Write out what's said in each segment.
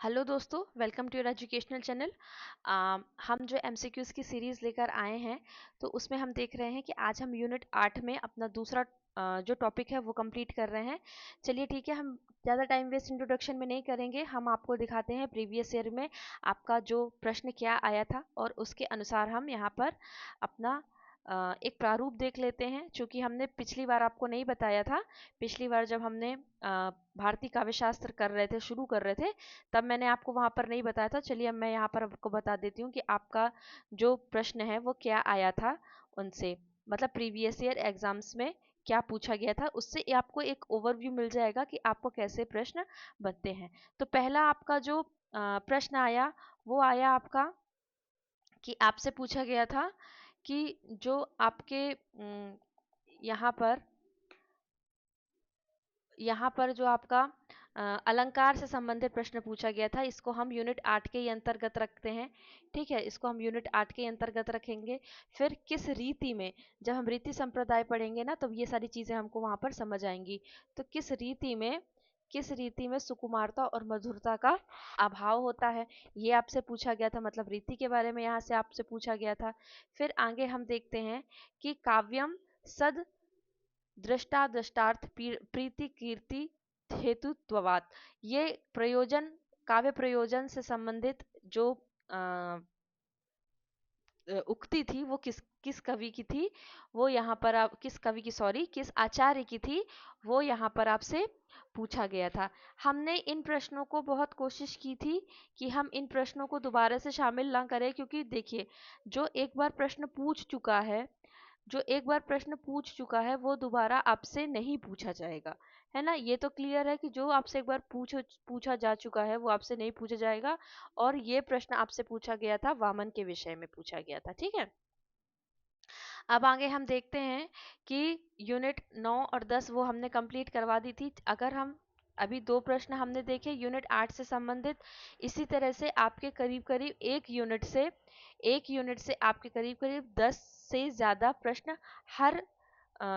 Hello दोस्तों, welcome to your educational channel. हम जो एमसीक्यूज़ की सीरीज़ लेकर आए हैं, तो उसमें हम देख रहे हैं कि आज हम यूनिट 8 में अपना दूसरा जो टॉपिक है वो कंप्लीट कर रहे हैं। चलिए ठीक है, हम ज़्यादा टाइम वेस्ट इंट्रोडक्शन में नहीं करेंगे। हम आपको दिखाते हैं प्रीवियस ईयर में आपका जो प्रश्न क्या आया था और उसके अनुसार हम यहाँ पर अपना एक प्रारूप देख लेते हैं। चूँकि हमने पिछली बार आपको नहीं बताया था, पिछली बार जब हमने भारतीय काव्य शास्त्र कर रहे थे, शुरू कर रहे थे, तब मैंने आपको वहाँ पर नहीं बताया था। चलिए अब मैं यहाँ पर आपको बता देती हूँ कि आपका जो प्रश्न है वो क्या आया था उनसे, मतलब प्रीवियस ईयर एग्जाम्स में क्या पूछा गया था। उससे आपको एक ओवरव्यू मिल जाएगा कि आपको कैसे प्रश्न बनते हैं। तो पहला आपका जो प्रश्न आया वो आया आपका कि आपसे पूछा गया था कि जो आपके यहाँ पर जो आपका अलंकार से संबंधित प्रश्न पूछा गया था, इसको हम यूनिट 8 के ही अंतर्गत रखते हैं। ठीक है, इसको हम यूनिट 8 के अंतर्गत रखेंगे। फिर किस रीति में, जब हम रीति संप्रदाय पढ़ेंगे ना, तो ये सारी चीजें हमको वहां पर समझ आएंगी। तो किस रीति में सुकुमारता और मधुरता का अभाव होता है, ये आपसे पूछा गया था। मतलब रीति के बारे में यहाँ से आपसे पूछा गया था। फिर आगे हम देखते हैं कि काव्यम सद दृष्टा दृष्टार्थ प्रीति कीर्ति हेतुत्वात्, ये प्रयोजन, काव्य प्रयोजन से संबंधित जो उक्ति थी वो किस किस कवि की थी, वो यहाँ पर आप किस कवि की, सॉरी, किस आचार्य की थी, वो यहाँ पर आपसे पूछा गया था। हमने इन प्रश्नों को बहुत कोशिश की थी कि हम इन प्रश्नों को दोबारा से शामिल ना करें, क्योंकि देखिए, जो एक बार प्रश्न पूछ चुका है, वो दोबारा आपसे नहीं पूछा जाएगा, है ना। ये तो क्लियर है कि जो आपसे एक बार पूछा जा चुका है वो आपसे नहीं पूछा जाएगा। और ये प्रश्न आपसे पूछा गया था, वामन के विषय में पूछा गया था। ठीक है, अब आगे हम देखते हैं कि यूनिट 9 और 10 वो हमने कंप्लीट करवा दी थी। अगर हम अभी दो प्रश्न हमने देखे यूनिट 8 से संबंधित, इसी तरह से आपके करीब करीब एक यूनिट से आपके करीब करीब 10 से ज़्यादा प्रश्न हर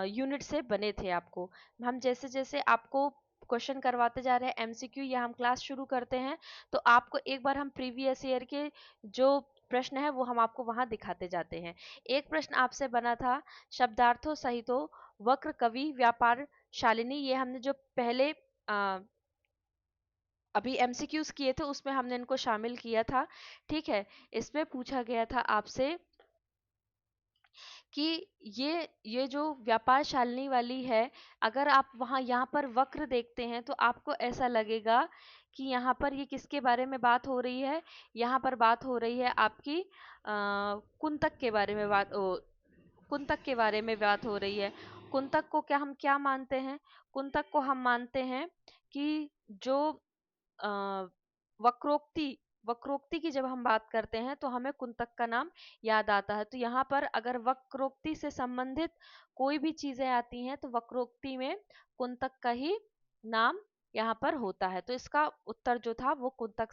यूनिट से बने थे आपको। हम जैसे जैसे आपको क्वेश्चन करवाते जा रहे हैं एमसीक्यू, या हम क्लास शुरू करते हैं, तो आपको एक बार हम प्रीवियस ईयर के जो प्रश्न है वो हम आपको वहां दिखाते जाते हैं। एक प्रश्न आपसे बना था, शब्दार्थों सहितो वक्र कवि व्यापार शालिनी, ये हमने जो पहले अभी एमसीक्यूज किए थे उसमें हमने इनको शामिल किया था। ठीक है, इसमें पूछा गया था आपसे कि ये जो व्यापार शालिनी वाली है, अगर आप वहाँ यहाँ पर वक्र देखते हैं तो आपको ऐसा लगेगा कि यहाँ पर ये किसके बारे में बात हो रही है। यहाँ पर बात हो रही है आपकी कुंतक के बारे में कुंतक के बारे में बात हो रही है। कुंतक को क्या हम क्या मानते हैं? कुंतक को हम मानते हैं कि जो अ, वक्रोक्ति वक्रोक्ति की जब हम बात करते हैं तो हमें कुंतक का नाम याद आता है। तो यहाँ पर अगर वक्रोक्ति से संबंधित कोई भी चीजें आती हैं तो वक्रोक्ति में कुंतक का ही नाम यहाँ पर होता है। तो इसका उत्तर जो था वो कुंतक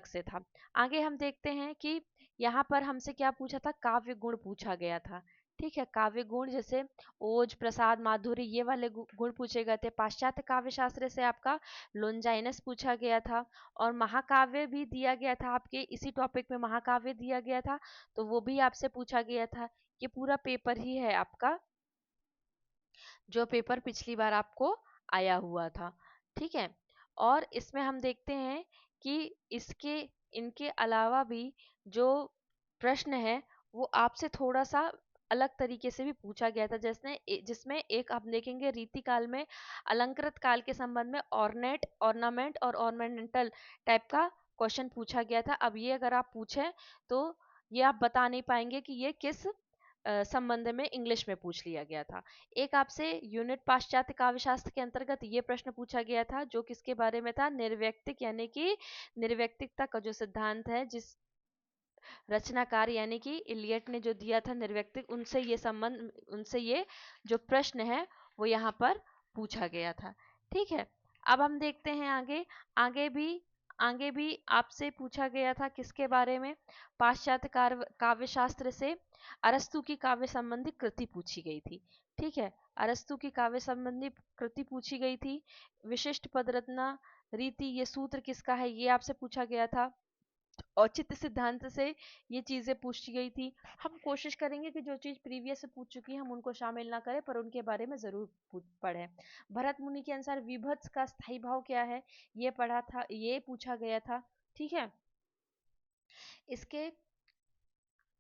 से था। आगे हम देखते हैं कि यहाँ पर हमसे क्या पूछा था, काव्य गुण पूछा गया था। ठीक है, काव्य गुण जैसे ओज, प्रसाद, माधुर्य, ये वाले गुण पूछे गए थे। पाश्चात्य काव्य शास्त्र से आपका लोन्जाइनस पूछा गया था, और महाकाव्य भी दिया गया था। आपके इसी टॉपिक में महाकाव्य दिया गया था, तो वो भी आपसे पूछा गया था। ये पूरा पेपर ही है आपका, जो पेपर पिछली बार आपको आया हुआ था। ठीक है, और इसमें हम देखते हैं कि इसके इनके अलावा भी जो प्रश्न है वो आपसे थोड़ा सा अलग तरीके से भी पूछा गया था। जिसमें एक आप देखेंगे रीति काल में अलंकृत काल के संबंध में ऑर्नामेंट और ऑर्नामेंटल टाइप का क्वेश्चन पूछा गया था। अब ये अगर आप पूछें तो ये आप बता नहीं पाएंगे कि ये किस संबंध में इंग्लिश में पूछ लिया गया था। एक आपसे यूनिट पाश्चात्य काव्य शास्त्र के अंतर्गत ये प्रश्न पूछा गया था, जो किसके बारे में था, निर्व्यक्तिक, यानी कि निर्व्यक्तिकता का जो सिद्धांत है, जिस रचनाकार यानी कि इलियट ने जो दिया था निर्व्यक्तिक, उनसे ये जो प्रश्न है वो यहाँ पर पूछा गया था। ठीक है, अब हम देखते हैं आगे भी आपसे पूछा गया था किसके बारे में, पाश्चात्य काव्य शास्त्र से अरस्तु की काव्य संबंधी कृति पूछी गई थी। ठीक है, अरस्तु की काव्य संबंधी कृति पूछी गई थी। विशिष्ट पद रचना रीति, ये सूत्र किसका है, ये आपसे पूछा गया था। औचित्य सिद्धांत से ये चीजें पूछी गई थी। हम कोशिश करेंगे कि जो चीज प्रीवियस से पूछ चुकी है हम उनको शामिल ना करें, पर उनके बारे में जरूर पढ़ें। भरत मुनि के अनुसार विभत्स का स्थायी भाव क्या है, ये पढ़ा था, ये पूछा गया था। ठीक है, इसके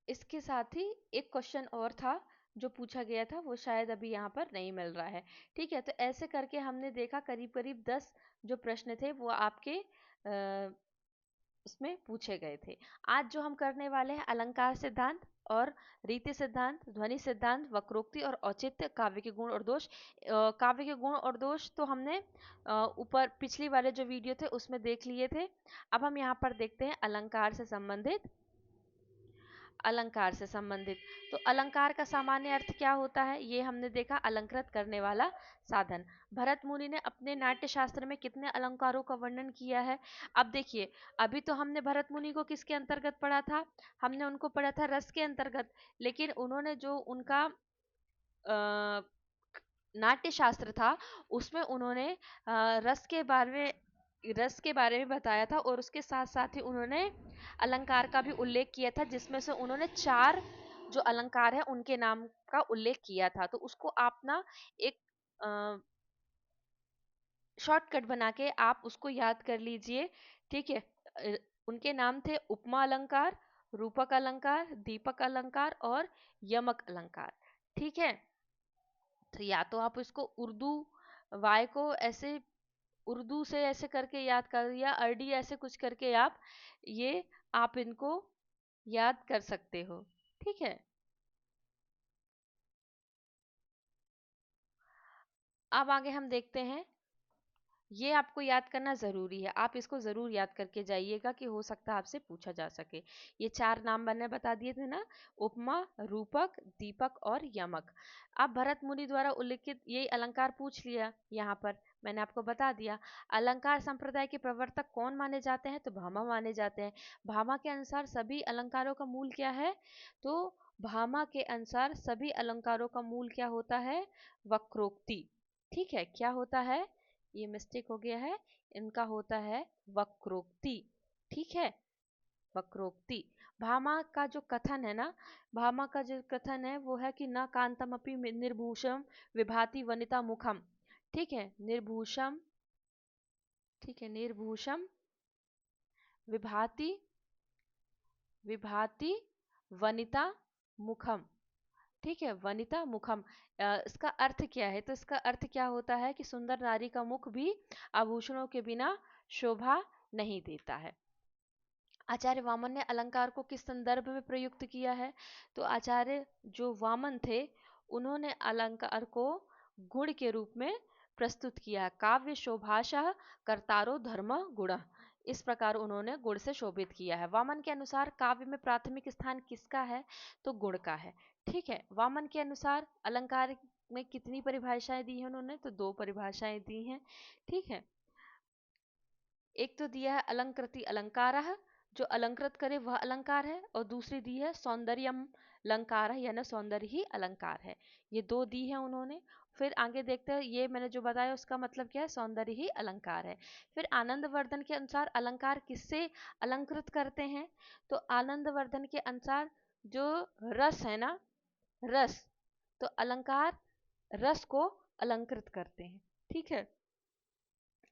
इसके साथ ही एक क्वेश्चन और था जो पूछा गया था, वो शायद अभी यहाँ पर नहीं मिल रहा है। ठीक है, तो ऐसे करके हमने देखा करीब करीब 10 जो प्रश्न थे वो आपके उसमें पूछे गए थे। आज जो हम करने वाले हैं अलंकार सिद्धांत और रीति सिद्धांत, ध्वनि सिद्धांत, वक्रोक्ति और औचित्य, काव्य के गुण और दोष। काव्य के गुण और दोष तो हमने ऊपर पिछली वाले जो वीडियो थे उसमें देख लिए थे। अब हम यहाँ पर देखते हैं अलंकार से संबंधित। अलंकार से संबंधित, तो अलंकार का सामान्य अर्थ क्या होता है, ये हमने देखा, अलंकृत करने वाला साधन। भरत मुनि ने अपने नाट्य शास्त्र में कितने अलंकारों का वर्णन किया है। अब देखिए, अभी तो हमने भरत मुनि को किसके अंतर्गत पढ़ा था, हमने उनको पढ़ा था रस के अंतर्गत, लेकिन उन्होंने जो उनका नाट्य शास्त्र था उसमें उन्होंने रस के बारे में बताया था, और उसके साथ साथ ही उन्होंने अलंकार का भी उल्लेख किया था, जिसमें से उन्होंने 4 जो अलंकार है उनके नाम का उल्लेख किया था। तो उसको आप ना एक शॉर्टकट बना के आप उसको याद कर लीजिए। ठीक है, उनके नाम थे उपमा अलंकार, रूपक अलंकार, दीपक अलंकार और यमक अलंकार। ठीक है, तो या तो आप इसको उर्दू वाय को ऐसे उर्दू से ऐसे करके याद कर, या अरडी ऐसे कुछ करके ये आप इनको याद कर सकते हो। ठीक है, अब आगे हम देखते हैं, ये आपको याद करना जरूरी है, आप इसको जरूर याद करके जाइएगा कि हो सकता है आपसे पूछा जा सके। ये 4 नाम मैंने बता दिए थे ना, उपमा, रूपक, दीपक और यमक। अब भरत मुनि द्वारा उल्लिखित ये अलंकार पूछ लिया, यहाँ पर मैंने आपको बता दिया। अलंकार संप्रदाय के प्रवर्तक कौन माने जाते हैं, तो भामा माने जाते हैं। भामा के अनुसार सभी अलंकारों का मूल क्या है, तो भामा के अनुसार सभी अलंकारों का मूल क्या होता है, वक्रोक्ति। ठीक है, क्या होता है, ये मिस्टेक हो गया है, इनका होता है वक्रोक्ति। ठीक है, वक्रोक्ति। भामा का जो कथन है ना, भामा का जो कथन है वो है कि न कांतमपि निर्भूषम विभाति वनिता मुखम। ठीक है, निर्भूषम, ठीक है, निर्भूषम विभाति विभाति वनिता मुखम। ठीक है, वनिता मुखम। इसका अर्थ क्या है, तो इसका अर्थ क्या होता है कि सुंदर नारी का मुख भी आभूषणों के बिना शोभा नहीं देता है। आचार्य वामन ने अलंकार को किस संदर्भ में प्रयुक्त किया है, तो आचार्य जो वामन थे उन्होंने अलंकार को गुण के रूप में प्रस्तुत किया। काव्य शोभाशः कर्तारो धर्म गुण, इस प्रकार उन्होंने गुण से शोभित किया है। वामन के अनुसार काव्य में प्राथमिक स्थान किसका है, तो गुण का है। ठीक है, वामन के अनुसार अलंकार में कितनी परिभाषाएं दी हैं उन्होंने, तो 2 परिभाषाएं दी हैं। ठीक है, एक तो दिया है अलंकृति अलंकारः, जो अलंकृत करे वह अलंकार है, और दूसरी दी है सौंदर्यम अलंकार, यानी सौंदर्य ही अलंकार है। ये 2 दी है उन्होंने। फिर आगे देखते हैं, ये मैंने जो बताया उसका मतलब क्या है, सौंदर्य ही अलंकार है। फिर आनंदवर्धन के अनुसार अलंकार किससे अलंकृत करते हैं, तो आनंदवर्धन के अनुसार जो रस है ना, रस, तो अलंकार रस को अलंकृत करते हैं। ठीक है,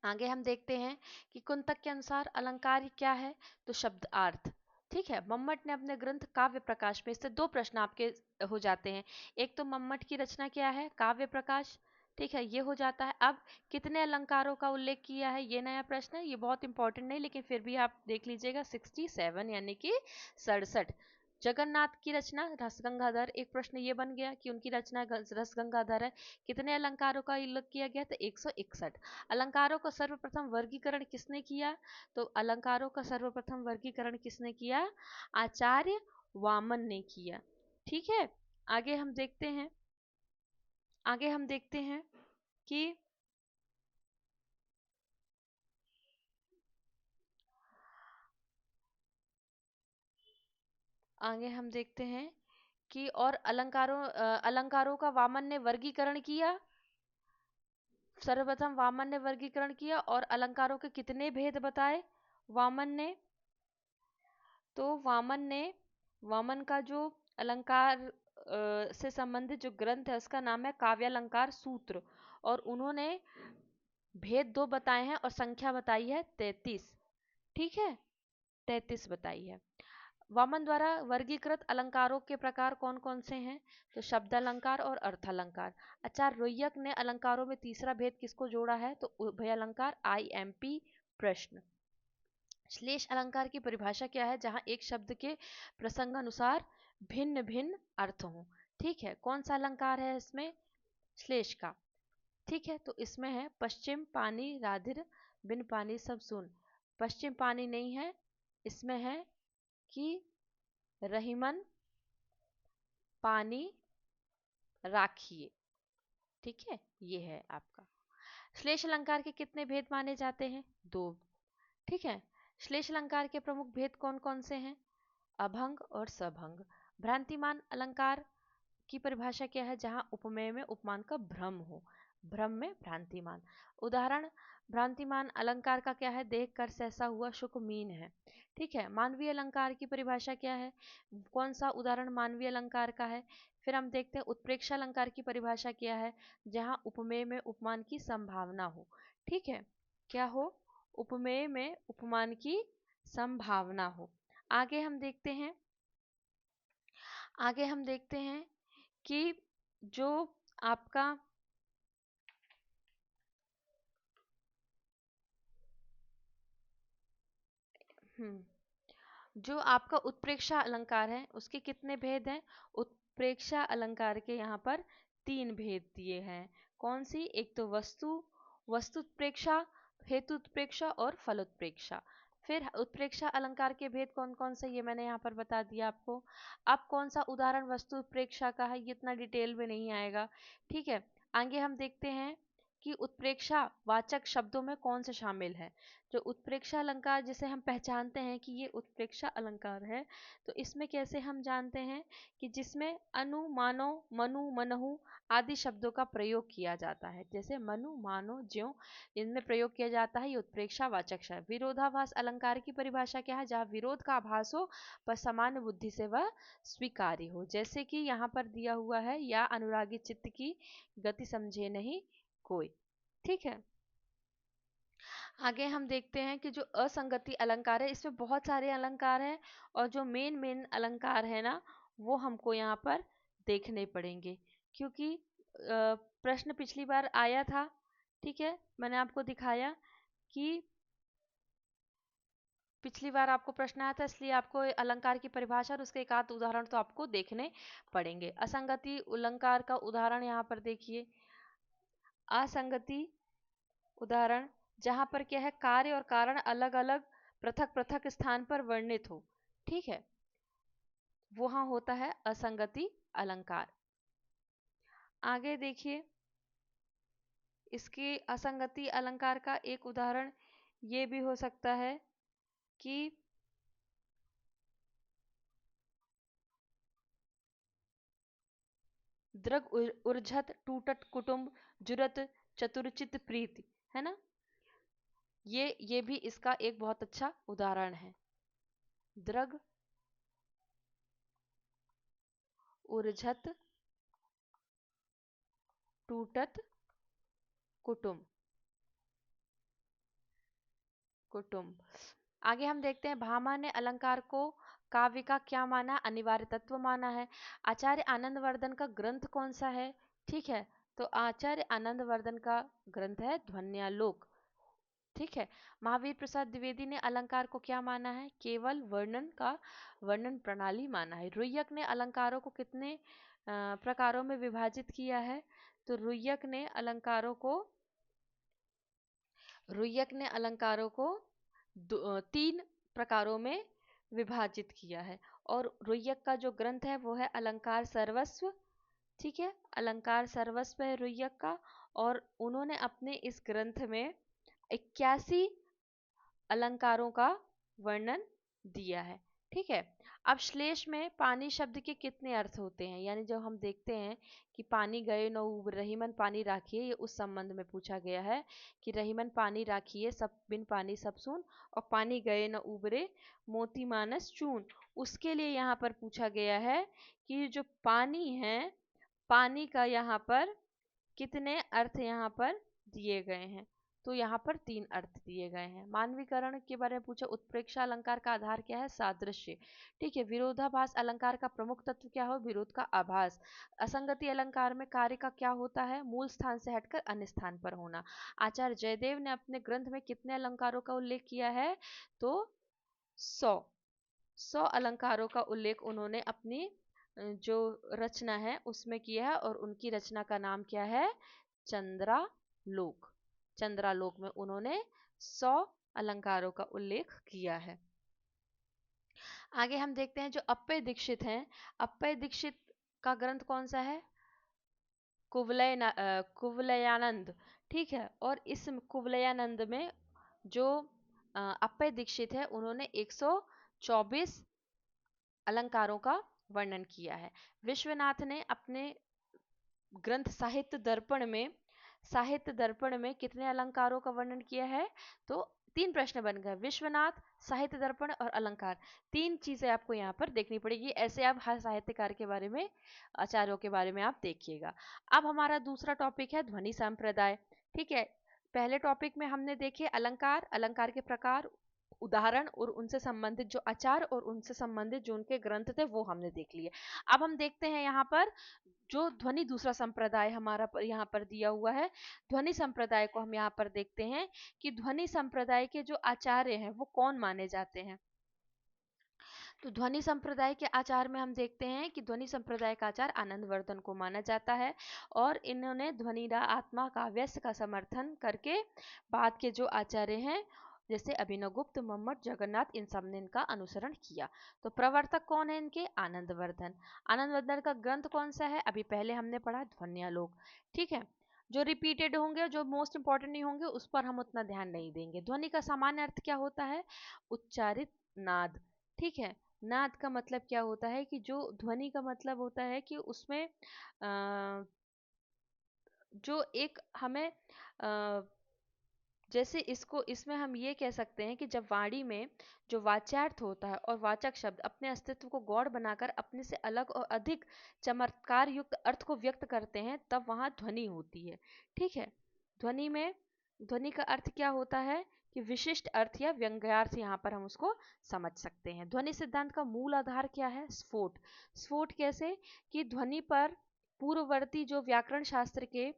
आगे हम देखते हैं कि कुंतक के अनुसार अलंकार क्या है, तो शब्दार्थ। ठीक है, मम्मट ने अपने ग्रंथ काव्य प्रकाश में, इससे 2 प्रश्न आपके हो जाते हैं। एक तो मम्मट की रचना क्या है, काव्य प्रकाश। ठीक है, ये हो जाता है। अब कितने अलंकारों का उल्लेख किया है, ये नया प्रश्न है, ये बहुत इंपॉर्टेंट नहीं, लेकिन फिर भी आप देख लीजिएगा, 67 यानी कि 67। जगन्नाथ की रचना रसगंगाधर, एक प्रश्न ये बन गया कि उनकी रचना रसगंगाधर है, कितने अलंकारों का उल्लेख किया गया, तो 161। अलंकारों का सर्वप्रथम वर्गीकरण किसने किया, तो अलंकारों का सर्वप्रथम वर्गीकरण किसने किया, आचार्य वामन ने किया। ठीक है, आगे हम देखते हैं, आगे हम देखते हैं कि आगे हम देखते हैं कि और अलंकारों का वामन ने वर्गीकरण किया। सर्वप्रथम वामन ने वर्गीकरण किया और अलंकारों के कितने भेद बताए वामन ने? तो वामन का जो अलंकार से संबंधित जो ग्रंथ है उसका नाम है काव्यालंकार सूत्र, और उन्होंने भेद 2 बताए हैं और संख्या बताई है 33। ठीक है, 33 बताई है। वामन द्वारा वर्गीकृत अलंकारों के प्रकार कौन कौन से हैं? तो शब्द अलंकार और अर्थालंकार। आचार्य रोय्यक ने अलंकारों में तीसरा भेद किसको जोड़ा है? तो उभय अलंकार, IMP प्रश्न। श्लेष अलंकार की परिभाषा क्या है? जहां एक शब्द के प्रसंग अनुसार भिन्न भिन्न अर्थ हों। ठीक है, कौन सा अलंकार है इसमें? श्लेष का। ठीक है, तो इसमें है पश्चिम पानी राधिर बिन पानी सब सुन। पश्चिम पानी नहीं है, इसमें है कि रहीमन पानी राखिए। ठीक है, ये है आपका। श्लेष अलंकार के कितने भेद माने जाते हैं? 2। ठीक है, श्लेष अलंकार के प्रमुख भेद कौन कौन से हैं? अभंग और सभंग। भ्रांतिमान अलंकार की परिभाषा क्या है? जहां उपमेय में उपमान का भ्रम हो, भ्रम में भ्रांतिमान। उदाहरण भ्रांतिमान अलंकार का क्या है? देख कर सहसा हुआ शुक मीन है। ठीक है, मानवीय अलंकार की परिभाषा क्या है? कौन सा उदाहरण मानवीय अलंकार का है? फिर हम देखते हैं उत्प्रेक्षा अलंकार की परिभाषा क्या है? जहां उपमेय में उपमान की संभावना हो। ठीक है, क्या हो? उपमेय में उपमान की संभावना हो। आगे हम देखते हैं कि जो आपका जो आपका उत्प्रेक्षा अलंकार है उसके कितने भेद हैं? उत्प्रेक्षा अलंकार के यहाँ पर 3 भेद दिए हैं। कौन सी? एक तो वस्तुत्प्रेक्षा, हेतुत्प्रेक्षा और फलोत्प्रेक्षा। फिर उत्प्रेक्षा अलंकार के भेद कौन कौन से, ये मैंने यहाँ पर बता दिया आपको। अब कौन सा उदाहरण वस्तुत्प्रेक्षा का है, ये इतना डिटेल में नहीं आएगा। ठीक है, आगे हम देखते हैं कि उत्प्रेक्षा वाचक शब्दों में कौन से शामिल है। जो उत्प्रेक्षा अलंकार जिसे हम पहचानते हैं कि ये उत्प्रेक्षा अलंकार है, तो इसमें कैसे हम जानते हैं कि जिसमें अनु, मानो, मनु, मनहु आदि शब्दों का प्रयोग किया जाता है। जैसे मनु, मानो, ज्यों, इनमें प्रयोग किया जाता है, ये उत्प्रेक्षा वाचक शब्द। विरोधाभास अलंकार की परिभाषा क्या है? जहाँ विरोध का आभास हो पर सामान्य बुद्धि से वह स्वीकार्य हो। जैसे कि यहाँ पर दिया हुआ है, या अनुरागी चित्त की गति समझे नहीं कोई। ठीक है, आगे हम देखते हैं कि जो असंगति अलंकार है, इसमें बहुत सारे अलंकार हैं और जो मेन अलंकार है ना, वो हमको यहाँ पर देखने पड़ेंगे, क्योंकि प्रश्न पिछली बार आया था। ठीक है, मैंने आपको दिखाया कि पिछली बार आपको प्रश्न आया था, इसलिए आपको अलंकार की परिभाषा और उसके एक आध उदाहरण तो आपको देखने पड़ेंगे। असंगति अलंकार का उदाहरण यहाँ पर देखिए। असंगति उदाहरण जहां पर क्या है, कार्य और कारण अलग अलग पृथक पृथक स्थान पर वर्णित हो। ठीक है, वहां होता है असंगति अलंकार। आगे देखिए, इसके असंगति अलंकार का एक उदाहरण ये भी हो सकता है कि द्रग उर्झत टूटत कुटुंब जुरत चतुरचित प्रीति, है ना। ये भी इसका एक बहुत अच्छा उदाहरण है। द्रग उर्झत टूटत कुटुंब कुटुंब। आगे हम देखते हैं भामा ने अलंकार को काव्य का क्या माना? अनिवार्य तत्व माना है। आचार्य आनंदवर्धन का ग्रंथ कौन सा है? ठीक है, तो आचार्य आनंदवर्धन का ग्रंथ है ध्वन्यालोक। ठीक है, महावीर प्रसाद द्विवेदी ने अलंकार को क्या माना है? केवल वर्णन प्रणाली माना है। रुय्यक ने अलंकारों को कितने प्रकारों में विभाजित किया है? तो रुय्यक ने अलंकारों को 3 प्रकारों में विभाजित किया है। और रुय्यक का जो ग्रंथ है वो है अलंकार सर्वस्व। ठीक है, अलंकार सर्वस्व है रुय्यक का, और उन्होंने अपने इस ग्रंथ में 81 अलंकारों का वर्णन दिया है। ठीक है। अब श्लेष में पानी शब्द के कितने अर्थ होते हैं, यानी जब हम देखते हैं कि पानी गए न उब रहीमन पानी राखिए, ये उस संबंध में पूछा गया है कि रहीमन पानी राखिए सब बिन पानी सब सून, और पानी गए न उबरे मोती मानस चून। उसके लिए यहाँ पर पूछा गया है कि जो पानी है, पानी का यहाँ पर कितने अर्थ यहाँ पर दिए गए हैं। तो यहाँ पर 3 अर्थ दिए गए हैं। मानवीकरण के बारे में पूछा, उत्प्रेक्षा अलंकार का आधार क्या है, सादृश्य। ठीक है। विरोधाभास अलंकार का प्रमुख तत्व क्या हो, विरोध का आभास। असंगति अलंकार में कार्य का क्या होता है, मूल स्थान से हटकर अन्य स्थान पर होना। आचार्य जयदेव ने अपने ग्रंथ में कितने अलंकारों का उल्लेख किया है, तो 100 अलंकारों का उल्लेख उन्होंने अपनी जो रचना है उसमें किया है, और उनकी रचना का नाम क्या है, चंद्रालोक। चंद्रालोक में उन्होंने 100 अलंकारों का उल्लेख किया है। आगे हम देखते हैं जो अप्पय दीक्षित हैं। अप्पय दीक्षित का ग्रंथ कौन सा है, कुवलयानंद। ठीक है। और इस कुवलयानंद में जो अप्पय दीक्षित है उन्होंने 124 अलंकारों का वर्णन किया है। विश्वनाथ ने अपने ग्रंथ साहित्य दर्पण में कितने अलंकारों का वर्णन किया है, तो 3 प्रश्न बन गए, विश्वनाथ, साहित्य दर्पण और अलंकार। 3 चीजें आपको यहाँ पर देखनी पड़ेगी, ऐसे आप हर साहित्यकार के बारे में, आचार्यों के बारे में आप देखिएगा। अब हमारा दूसरा टॉपिक है ध्वनि संप्रदाय। ठीक है। पहले टॉपिक में हमने देखे अलंकार, अलंकार के प्रकार, उदाहरण और उनसे संबंधित जो आचार और उनसे संबंधित जो उनके ग्रंथ थे वो हमने देख लिए। अब हम देखते हैं यहाँ पर जो ध्वनि दूसरा संप्रदाय हमारा यहाँ पर दिया हुआ है। ध्वनि संप्रदाय को हम यहाँ पर देखते हैं कि ध्वनि संप्रदाय के जो आचार्य हैं वो कौन माने जाते हैं। तो ध्वनि संप्रदाय के आचार में हम देखते हैं कि ध्वनि संप्रदाय का आचार आनंदवर्धन को माना जाता है, और इन्होंने ध्वनिरा आत्मा काव्यस्य का समर्थन करके बाद के जो आचार्य हैं जैसे अभिनवगुप्त, मम्मट, जगन्नाथ, इन सब ने इनका अनुसरण किया। तो प्रवर्तक कौन है इनके, आनंदवर्धन। आनंदवर्धन का ग्रंथ कौन सा है, अभी पहले हमने पढ़ा ध्वन्यालोक। ठीक है। जो रिपीटेड होंगे, जो मोस्ट इंपॉर्टेंट नहीं होंगे, उस पर हम उतना ध्यान नहीं देंगे। ध्वनि का सामान्य अर्थ क्या होता है, उच्चारित नाद। ठीक है। नाद का मतलब क्या होता है कि जो ध्वनि का मतलब होता है कि उसमें जो एक हमें जैसे इसमें हम ये कह सकते हैं कि जब वाणी में जो वाच्यार्थ होता है और वाचक शब्द अपने अस्तित्व को गौड़ बनाकर अपने से अलग और अधिक चमत्कार युक्त अर्थ को व्यक्त करते हैं, तब वहां ध्वनि होती है। ठीक है। ध्वनि का अर्थ क्या होता है कि विशिष्ट अर्थ या व्यंग्यार्थ, यहाँ पर हम उसको समझ सकते हैं। ध्वनि सिद्धांत का मूल आधार क्या है, स्फोट। स्फोट कैसे, कि ध्वनि पर पूर्ववर्ती जो व्याकरण शास्त्र के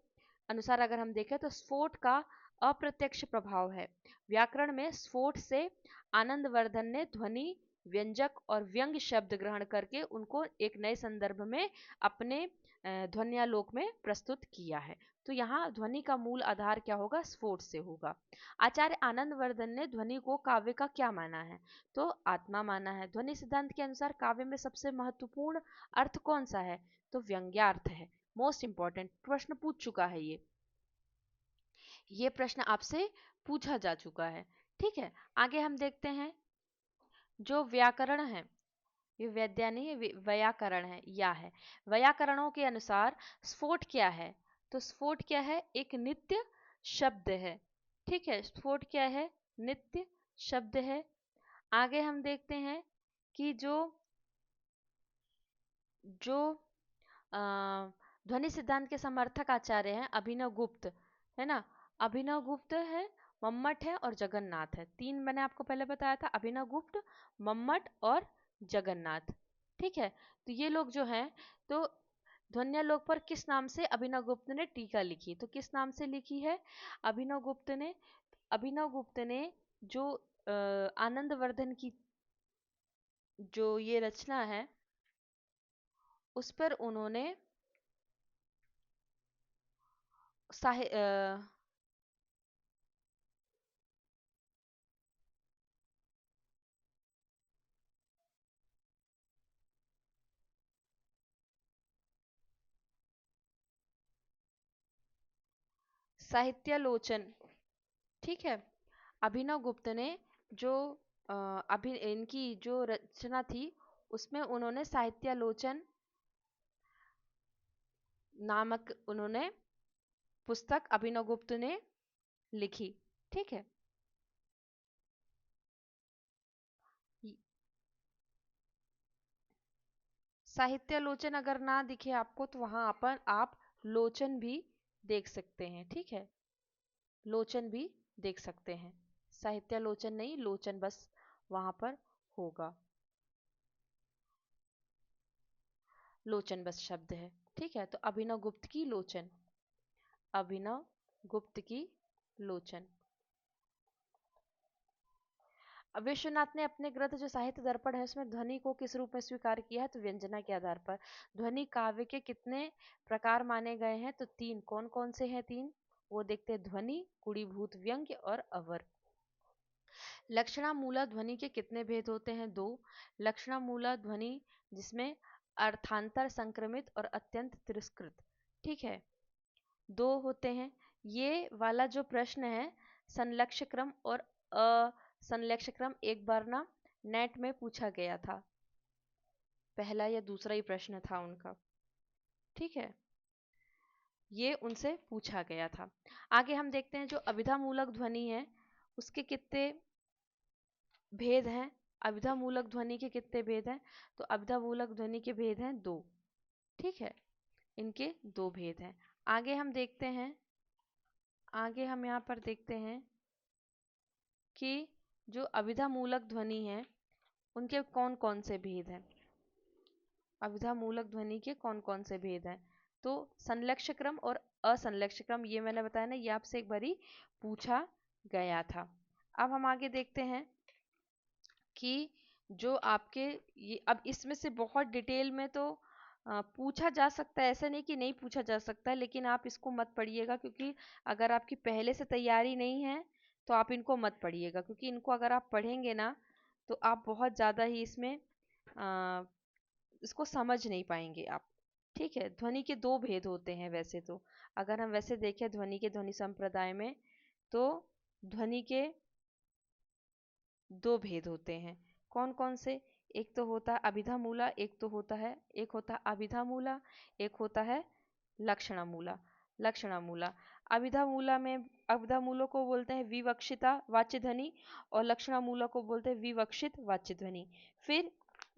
अनुसार अगर हम देखें तो स्फोट का अप्रत्यक्ष प्रभाव है। व्याकरण में स्फोट से आनंदवर्धन ने ध्वनि, व्यंजक और व्यंग्य शब्द ग्रहण करके उनको एक नए संदर्भ में अपने ध्वन्यालोक में प्रस्तुत किया है। तो यहाँ ध्वनि का मूल आधार क्या होगा, स्फोट से होगा। आचार्य आनंदवर्धन ने ध्वनि को काव्य का क्या माना है, तो आत्मा माना है। ध्वनि सिद्धांत के अनुसार काव्य में सबसे महत्वपूर्ण अर्थ कौन सा है, तो व्यंग्यार्थ है। मोस्ट इंपॉर्टेंट प्रश्न पूछ चुका है ये प्रश्न आपसे पूछा जा चुका है। ठीक है। आगे हम देखते हैं जो व्याकरण है, ये वैद्या नहीं है, व्याकरण है, या है। व्याकरणों के अनुसार स्फोट क्या है, तो स्फोट क्या है, एक नित्य शब्द है। ठीक है। स्फोट क्या है, नित्य शब्द है। आगे हम देखते हैं कि जो जो अ, ध्वनि सिद्धांत के समर्थक आचार्य हैं अभिनव गुप्त, है ना। अभिनव गुप्त है, मम्मट है और जगन्नाथ है। 3 मैंने आपको पहले बताया था, अभिनव गुप्त, मम्मट और जगन्नाथ। ठीक है। तो ये लोग जो हैं, तो ध्वन्यालोक पर किस नाम से अभिनव गुप्त ने टीका लिखी, तो किस नाम से लिखी है, अभिनव गुप्त ने जो आनंदवर्धन की जो ये रचना है उस पर उन्होंने साहि साहित्यालोचन। ठीक है। अभिनव गुप्त ने जो अभी इनकी जो रचना थी उसमें उन्होंने साहित्यालोचन नामक उन्होंने पुस्तक अभिनवगुप्त ने लिखी। ठीक है। साहित्यालोचन अगर ना दिखे आपको तो वहां अपन आप लोचन भी देख सकते हैं। ठीक है, लोचन भी देख सकते हैं, साहित्यालोचन नहीं, लोचन बस वहां पर होगा, लोचन बस शब्द है। ठीक है, तो अभिनव गुप्त की लोचन, अभिनव गुप्त की लोचन। विश्वनाथ ने अपने ग्रंथ जो साहित्य दर्पण है उसमें ध्वनि को किस रूप में स्वीकार किया है? तो व्यंजना के आधार पर। ध्वनि काव्य के कितने प्रकार माने गए हैं? तो तीन। कौन कौन से हैं तीन? वो देखते हैं, ध्वनि, गुणीभूत व्यंग्य और अवर। लक्षणामूला ध्वनि के कितने भेद होते हैं? दो। लक्षणामूला ध्वनि जिसमें अर्थांतर संक्रमित और अत्यंत तिरस्कृत। ठीक है, दो होते हैं। ये वाला जो प्रश्न है संलक्ष्य क्रम और असंलक्ष्य क्रम, एक बार ना नेट में पूछा गया था, पहला या दूसरा ही प्रश्न था उनका। ठीक है, ये उनसे पूछा गया था। आगे हम देखते हैं जो अभिधामूलक ध्वनि है उसके कितने भेद हैं। अभिधामूलक ध्वनि के कितने भेद हैं? तो अभिधामूलक ध्वनि के भेद हैं दो। ठीक है, इनके दो भेद हैं। आगे हम देखते हैं, आगे हम यहाँ पर देखते हैं कि जो अभिधामूलक ध्वनि है उनके कौन कौन से भेद हैं। अभिधामूलक ध्वनि के कौन कौन से भेद हैं? तो संलक्ष्य क्रम और असंलक्ष्य क्रम, ये मैंने बताया ना, ये आपसे एक बारी पूछा गया था। अब हम आगे देखते हैं कि जो आपके ये, अब इसमें से बहुत डिटेल में तो पूछा जा सकता है, ऐसा नहीं कि नहीं पूछा जा सकता है, लेकिन आप इसको मत पढ़िएगा, क्योंकि अगर आपकी पहले से तैयारी नहीं है तो आप इनको मत पढ़िएगा, क्योंकि इनको अगर आप पढ़ेंगे ना तो आप बहुत ज़्यादा ही इसमें इसको समझ नहीं पाएंगे आप। ठीक है, ध्वनि के दो भेद होते हैं वैसे तो, अगर हम वैसे देखें ध्वनि के ध्वनि संप्रदाय में, तो ध्वनि के दो भेद होते हैं। कौन कौन से? एक तो होता है अभिधामूला, एक होता है अभिधामूला, एक होता है लक्षणामूला। लक्षणामूला, अभिधामूला में, अभिधामूलों को बोलते हैं विवक्षिता वाच्य ध्वनि और लक्षणामूला को बोलते हैं विवक्षित वाच्य ध्वनि। फिर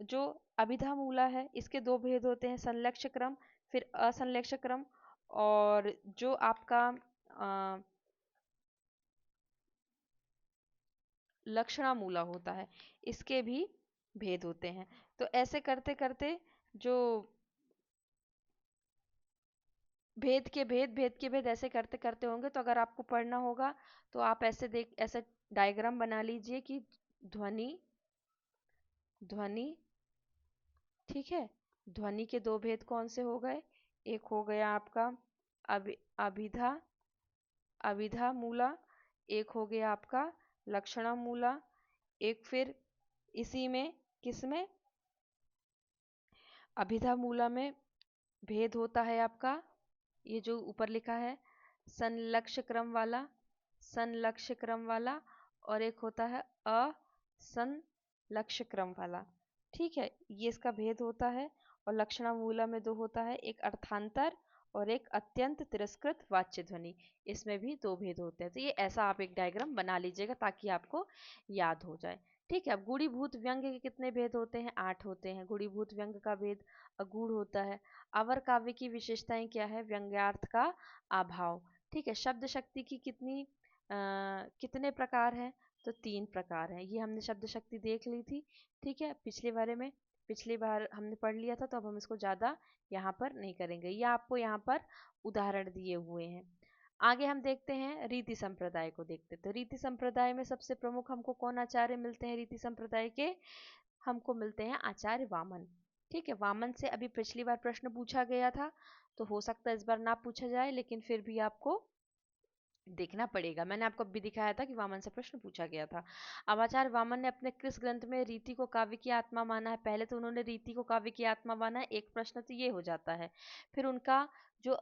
जो अभिधामूला है इसके दो भेद होते हैं, संलक्ष्य क्रम फिर असंलक्ष्य क्रम, और जो आपका लक्षणामूला होता है इसके भी भेद होते हैं। तो ऐसे करते करते जो भेद के भेद ऐसे करते करते होंगे, तो अगर आपको पढ़ना होगा तो आप ऐसे डायग्राम बना लीजिए कि ध्वनि, ध्वनि, ठीक है, ध्वनि के दो भेद कौन से हो गए? एक हो गया आपका अभिधा, अभिधा मूला, एक हो गया आपका लक्षणा मूला, एक फिर इसी में किसमें, अभिधा मूला में भेद होता है आपका, ये जो ऊपर लिखा है संलक्ष्य क्रम वाला, संलक्ष्य क्रम वाला, और एक होता है असंलक्ष्य क्रम वाला। ठीक है, ये इसका भेद होता है। और लक्षणा मूला में दो होता है, एक अर्थांतर और एक अत्यंत तिरस्कृत वाच्य ध्वनि, इसमें भी दो भेद होते हैं। तो ये ऐसा आप एक डायग्राम बना लीजिएगा ताकि आपको याद हो जाए। ठीक है, अब गुणीभूत व्यंग्य के कितने भेद होते हैं? 8 होते हैं। गुणीभूत व्यंग्य का भेद अगूढ़ होता है। अवर काव्य की विशेषताएं क्या है? व्यंग्यार्थ का अभाव। ठीक है, शब्द शक्ति की कितने प्रकार हैं? तो 3 प्रकार हैं। ये हमने शब्द शक्ति देख ली थी। ठीक है, पिछली बार हमने पढ़ लिया था, तो अब हम इसको ज़्यादा यहाँ पर नहीं करेंगे। ये आपको यहाँ पर उदाहरण दिए हुए हैं। आगे हम देखते हैं रीति संप्रदाय को देखते हैं। तो रीति संप्रदाय में सबसे प्रमुख हमको कौन आचार्य मिलते हैं? रीति संप्रदाय के हमको मिलते हैं आचार्य वामन। ठीक है, वामन से अभी पिछली बार प्रश्न पूछा गया था, तो हो सकता है इस बार ना पूछा जाए, लेकिन फिर भी आपको देखना पड़ेगा। मैंने आपको अभी दिखाया था कि वामन से प्रश्न पूछा गया था। अब आचार्य वामन ने अपने किस ग्रंथ में रीति को काव्य की आत्मा माना है? पहले तो उन्होंने रीति को काव्य की आत्मा माना है, एक प्रश्न तो ये हो जाता है। फिर उनका जो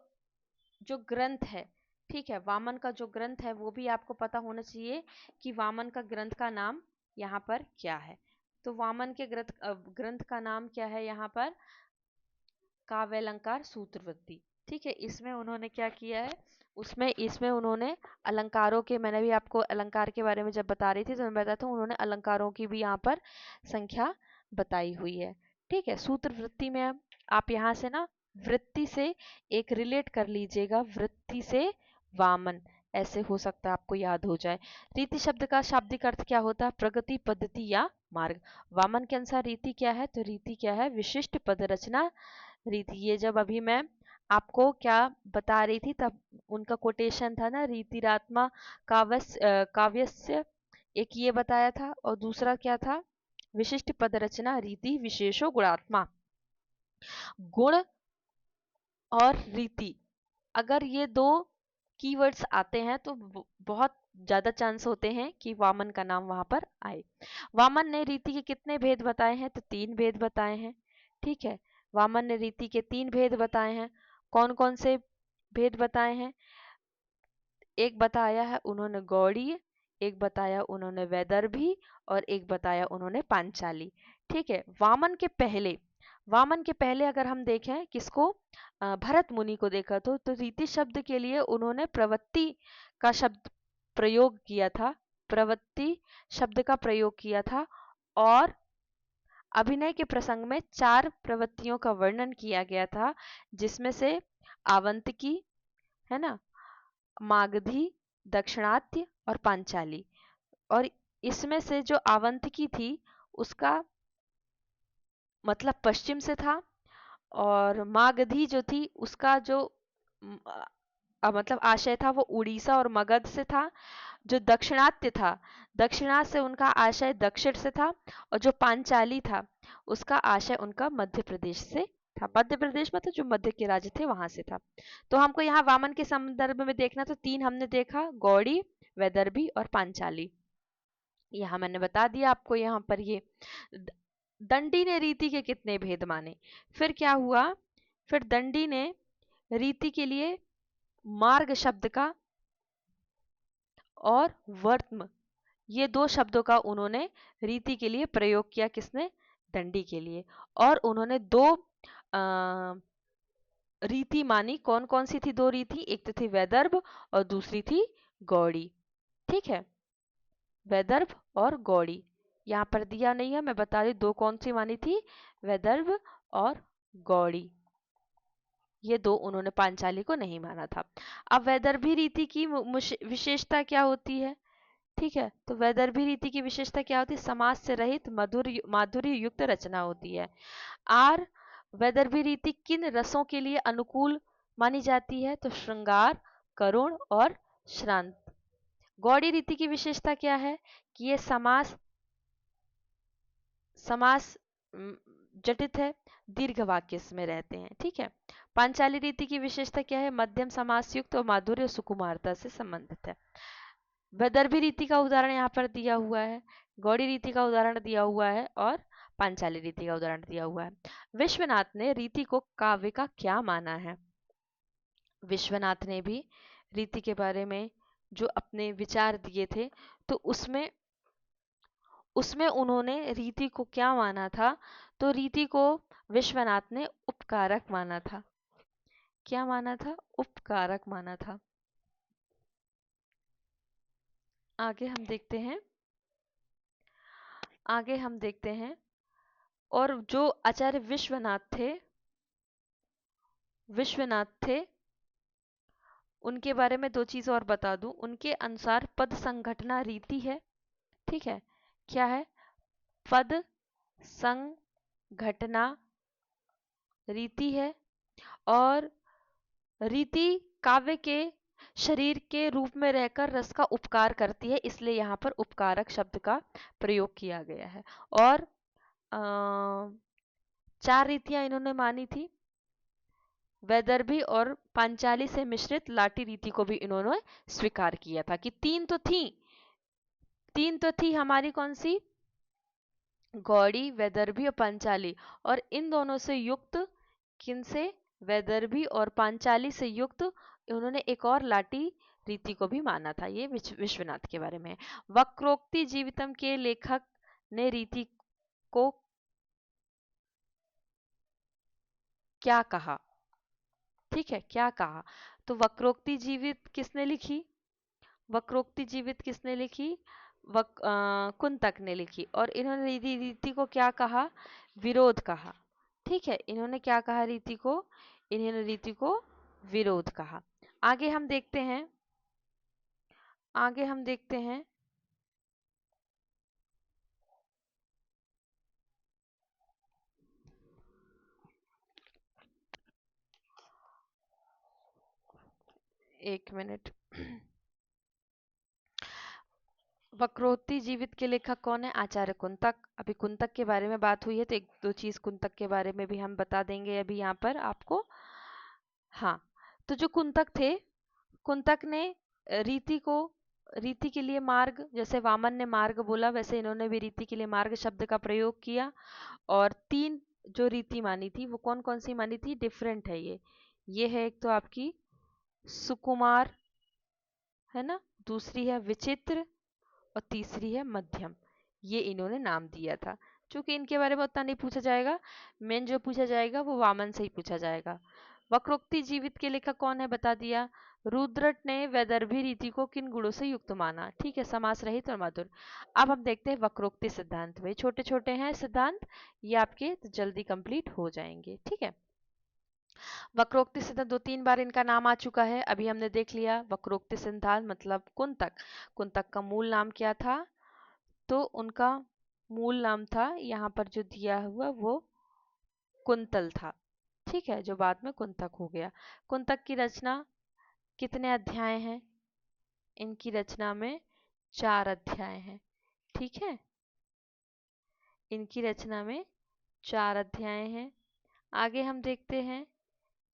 जो ग्रंथ है, ठीक है, वामन का जो ग्रंथ है वो भी आपको पता होना चाहिए कि वामन का ग्रंथ का नाम यहाँ पर क्या है। तो वामन के ग्रंथ का नाम क्या है यहाँ पर, काव्यालंकार सूत्रवृत्ति। ठीक है, इसमें उन्होंने क्या किया है, उसमें इसमें उन्होंने अलंकारों के, मैंने भी आपको अलंकार के बारे में जब बता रही थी तो मैं बताता हूँ, उन्होंने अलंकारों की भी यहाँ पर संख्या बताई हुई है। ठीक है, सूत्रवृत्ति में आप यहाँ से ना वृत्ति से एक रिलेट कर लीजिएगा, वृत्ति से वामन, ऐसे हो सकता है आपको याद हो जाए। रीति शब्द का शाब्दिक अर्थ क्या होता है, प्रगति, पद्धति या मार्ग। वामन के अनुसार रीति क्या है, तो रीति क्या है, विशिष्ट पद रचना रीति। ये जब अभी मैं आपको क्या बता रही थी तब उनका कोटेशन था ना, रीतिरात्मा काव्यस्य, एक ये बताया था, और दूसरा क्या था, विशिष्ट पद रचना रीति विशेषो गुणात्मा। गुण और रीति, अगर ये दो कीवर्ड्स आते हैं तो बहुत ज्यादा चांस होते हैं कि वामन का नाम वहां पर आए। वामन ने रीति के कितने भेद बताए हैं, तो 3 भेद बताए हैं। ठीक है, वामन ने रीति के 3 भेद बताए हैं। कौन कौन से भेद बताए हैं, एक बताया है उन्होंने गौड़ीय, एक बताया उन्होंने वैदर्भी, और एक बताया उन्होंने पांचाली। ठीक है, वामन के पहले अगर हम देखें किसको, भरत मुनि को देखा तो रीति शब्द के लिए उन्होंने प्रवृत्ति का शब्द प्रयोग किया था, प्रवृत्ति शब्द का प्रयोग किया था, और अभिनय के प्रसंग में 4 प्रवृत्तियों का वर्णन किया गया था, जिसमें से आवंतिकी है ना, मागधी, दक्षिणात्य और पांचाली। और इसमें से जो आवंतिकी थी उसका मतलब पश्चिम से था, और मागधी जो थी उसका जो मतलब आशय था वो उड़ीसा और मगध से था। जो दक्षिणात्य था, दक्षिणात से उनका आशय दक्षिण से था, और जो पांचाली था उसका आशय उनका मध्य प्रदेश से था। मध्य प्रदेश मतलब जो मध्य के राज्य थे वहां से था। तो हमको यहाँ वामन के संदर्भ में देखना, तो 3 हमने देखा, गौड़ी, वैदर्भी और पांचाली। यहाँ मैंने बता दिया आपको। यहाँ पर ये दंडी ने रीति के कितने भेद माने, फिर क्या हुआ, फिर दंडी ने रीति के लिए मार्ग शब्द का और वर्त्म, ये 2 शब्दों का उन्होंने रीति के लिए प्रयोग किया, किसने, दंडी के लिए। और उन्होंने 2 रीति मानी। कौन कौन सी थी 2 रीति, एक तो थी वैदर्भ और दूसरी थी गौड़ी। ठीक है, वैदर्भ और गौड़ी यहाँ पर दिया नहीं है, मैं बता रही 2 कौन सी मानी थी, वैदर्भ और गौड़ी, ये 2 उन्होंने पांचाली को नहीं माना था। अब वैदर्भी रीति की विशेषता क्या होती है, ठीक है, तो वैदर्भी रीति की विशेषता क्या होती है, समास से रहित माधुर्य युक्त रचना होती है। आर वैदर्भी रीति किन रसों के लिए अनुकूल मानी जाती है, तो श्रृंगार, करुण और श्रांत। गौड़ी रीति की विशेषता क्या है कि ये समास जटित है, दीर्घ वाक्य इसमें रहते हैं। ठीक है, पांचाली रीति की विशेषता क्या है, मध्यम समास युक्त और माधुर्य और सुकुमारता से संबंधित है। वैदर्भी रीति का उदाहरण यहाँ पर दिया हुआ है, गौड़ी रीति का उदाहरण दिया हुआ है, और पांचाली रीति का उदाहरण दिया हुआ है। विश्वनाथ ने रीति को काव्य का क्या माना है, विश्वनाथ ने भी रीति के बारे में जो अपने विचार दिए थे, तो उसमें उन्होंने रीति को क्या माना था, तो रीति को विश्वनाथ ने उपकारक माना था। क्या माना था, उपकारक माना था। आगे हम देखते हैं, और जो आचार्य विश्वनाथ थे उनके बारे में 2 चीज और बता दूं। उनके अनुसार पद संघटना रीति है। ठीक है, क्या है, पद संघटना रीति है, और रीति काव्य के शरीर के रूप में रहकर रस का उपकार करती है, इसलिए यहाँ पर उपकारक शब्द का प्रयोग किया गया है। और 4 रीतियां इन्होंने मानी थी, वैदर्भी और पांचाली से मिश्रित लाटी रीति को भी इन्होंने स्वीकार किया था कि 3 तो थी हमारी, कौन सी, गौड़ी, वैदर्भी और पांचाली, और इन दोनों से युक्त, किन से, वैदर्भी और पांचाली से युक्त, उन्होंने एक और लाटी रीति को भी माना था। ये विश्वनाथ के बारे में है। वक्रोक्ति जीवितम के लेखक ने रीति को क्या कहा? ठीक है, क्या कहा? तो वक्रोक्ति जीवित किसने लिखी? वक्रोक्ति जीवित किसने लिखी? कुंतक ने लिखी। और इन्होंने रीति को क्या कहा? विरोध कहा। ठीक है, इन्होंने क्या कहा रीति को? इन्होंने रीति को विरोध कहा। आगे हम देखते हैं, आगे हम देखते हैं एक मिनट। वक्रोक्ति जीवित के लेखक कौन है? आचार्य कुंतक। अभी कुंतक के बारे में बात हुई है तो एक दो चीज कुंतक के बारे में भी हम बता देंगे अभी यहाँ पर आपको। हाँ, तो जो कुंतक थे, कुंतक ने रीति को, रीति के लिए मार्ग, जैसे वामन ने मार्ग बोला वैसे इन्होंने भी रीति के लिए मार्ग शब्द का प्रयोग किया। और 3 जो रीति मानी थी वो कौन कौन सी मानी थी? डिफरेंट है ये है एक तो आपकी सुकुमार, है ना, दूसरी है विचित्र और तीसरी है मध्यम। ये इन्होंने नाम दिया था। चूंकि इनके बारे में उतना नहीं पूछा जाएगा, मेन जो पूछा जाएगा वो वामन से ही पूछा जाएगा। वक्रोक्ति जीवित के लेखक कौन है? बता दिया। रुद्रट ने वैदर्भी रीति को किन गुणों से युक्त माना? ठीक है, समास रहित और मधुर। अब हम देखते हैं वक्रोक्ति सिद्धांत। भाई छोटे छोटे हैं सिद्धांत, ये आपके तो जल्दी कंप्लीट हो जाएंगे। ठीक है, वक्रोक्ति सिद्धांत 2-3 बार इनका नाम आ चुका है। अभी हमने देख लिया वक्रोक्ति सिद्धांत मतलब कुंतक। कुंतक का मूल नाम क्या था? तो उनका मूल नाम था, यहाँ पर जो दिया हुआ वो कुंतल था। ठीक है, जो बाद में कुंतक हो गया। कुंतक की रचना कितने अध्याय हैं? इनकी रचना में 4 अध्याय हैं। ठीक है, इनकी रचना में 4 अध्याय हैं। आगे हम देखते हैं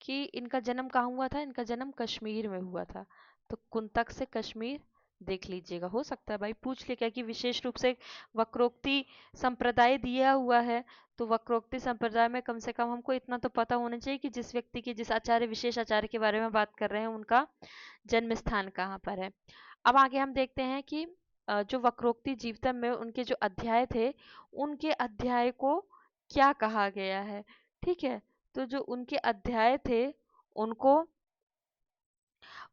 कि इनका जन्म कहाँ हुआ था? इनका जन्म कश्मीर में हुआ था। तो कुंतक से कश्मीर देख लीजिएगा, हो सकता है भाई पूछ ले क्या कि विशेष रूप से वक्रोक्ति संप्रदाय दिया हुआ है, तो वक्रोक्ति संप्रदाय में कम से कम हमको इतना तो पता होना चाहिए कि जिस व्यक्ति के, जिस आचार्य, विशेष आचार्य के बारे में बात कर रहे हैं उनका जन्म स्थान कहाँ पर है। अब आगे हम देखते हैं कि जो वक्रोक्ति जीवितम में उनके जो अध्याय थे, उनके अध्याय को क्या कहा गया है? ठीक है, तो जो उनके अध्याय थे उनको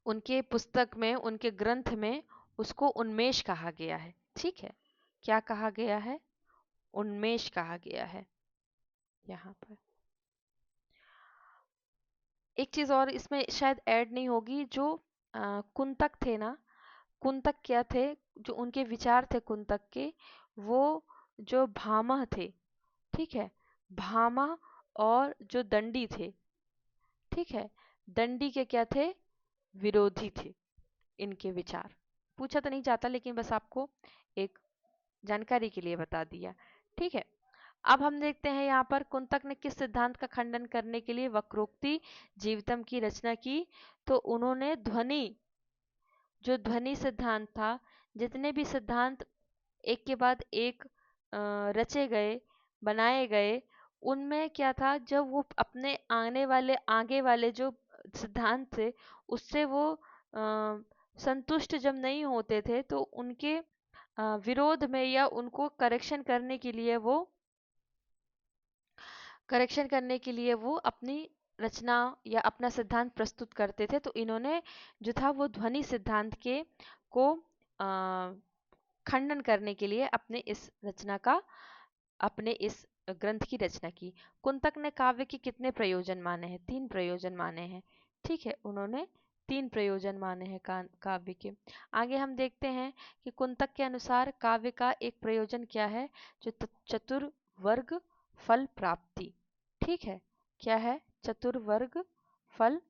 उनके पुस्तक में, उनके ग्रंथ में उसको उन्मेष कहा गया है। ठीक है, क्या कहा गया है? उन्मेष कहा गया है। यहाँ पर एक चीज और इसमें शायद ऐड नहीं होगी, जो कुंतक थे ना, कुंतक क्या थे? जो उनके विचार थे कुंतक के, वो जो भामह थे, ठीक है, भामह और जो दंडी थे, ठीक है, दंडी के क्या थे? विरोधी थे इनके विचार। पूछा तो नहीं जाता लेकिन बस आपको एक जानकारी के लिए बता दिया। ठीक है, अब हम देखते हैं यहाँ पर कुंतक ने किस सिद्धांत का खंडन करने के लिए वक्रोक्ति जीवितम की रचना की? तो उन्होंने ध्वनि, जो ध्वनि सिद्धांत था, जितने भी सिद्धांत एक के बाद एक रचे गए, बनाए गए, उनमें क्या था, जब वो अपने आगे वाले जो सिद्धांत थे उससे वो संतुष्ट जब नहीं होते थे तो उनके विरोध में या उनको करेक्शन करने के लिए वो अपनी रचना या अपना सिद्धांत प्रस्तुत करते थे। तो इन्होंने जो था वो ध्वनि सिद्धांत के को खंडन करने के लिए अपने इस ग्रंथ की रचना की। कुंतक ने काव्य के कितने प्रयोजन माने हैं? 3 प्रयोजन माने हैं। ठीक है, उन्होंने 3 प्रयोजन माने हैं काव्य के। आगे हम देखते हैं कि कुंतक के अनुसार काव्य का एक प्रयोजन क्या है? जो चतुर्वर्ग फल प्राप्ति। ठीक है, क्या है? चतुर्वर्ग फल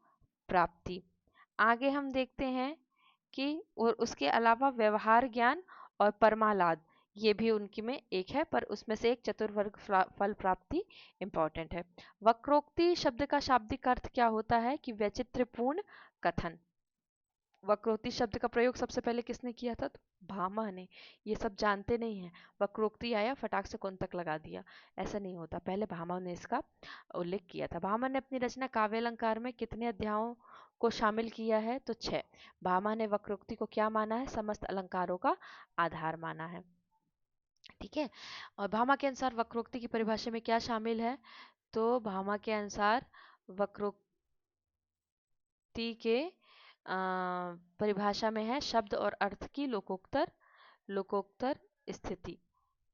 प्राप्ति। आगे हम देखते हैं कि और उसके अलावा व्यवहार ज्ञान और परमालाद, ये भी उनकी में एक है, पर उसमें से एक चतुर्वर्ग फल प्राप्ति इंपॉर्टेंट है। वक्रोक्ति शब्द का शाब्दिक अर्थ क्या होता है? कि वैचित्र्यपूर्ण कथन। वक्रोक्ति शब्द का प्रयोग सबसे पहले किसने किया था? तो भामा ने। ये सब जानते नहीं है, वक्रोक्ति आया फटाक से कुंतक लगा दिया, ऐसा नहीं होता। पहले भामा ने इसका उल्लेख किया था। भामा ने अपनी रचना काव्य अलंकार में कितने अध्यायों को शामिल किया है? तो 6। भामा ने वक्रोक्ति को क्या माना है? समस्त अलंकारों का आधार माना है। ठीक है। और भामा के अनुसार वक्रोक्ति की परिभाषा में क्या शामिल है? तो भामा के अनुसार वक्रोक्ति के परिभाषा में है शब्द और अर्थ की लोकोत्तर स्थिति।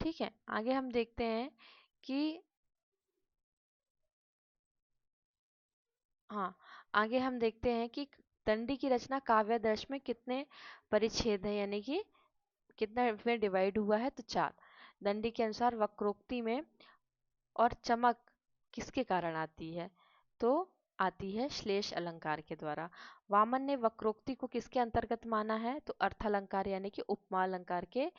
ठीक है। आगे हम देखते हैं कि आगे हम देखते हैं कि दंडी की रचना काव्यादर्श में कितने परिच्छेद हैं, यानी कि कितना में डिवाइड हुआ है? तो 4। दंडी के अनुसार वक्रोक्ति में और चमक किसके कारण आती है? तो आती है श्लेष अलंकार के द्वारा। वामन ने वक्रोक्ति को किसके अंतर्गत माना है? तो अर्थ अलंकार यानी कि उपमा अलंकार के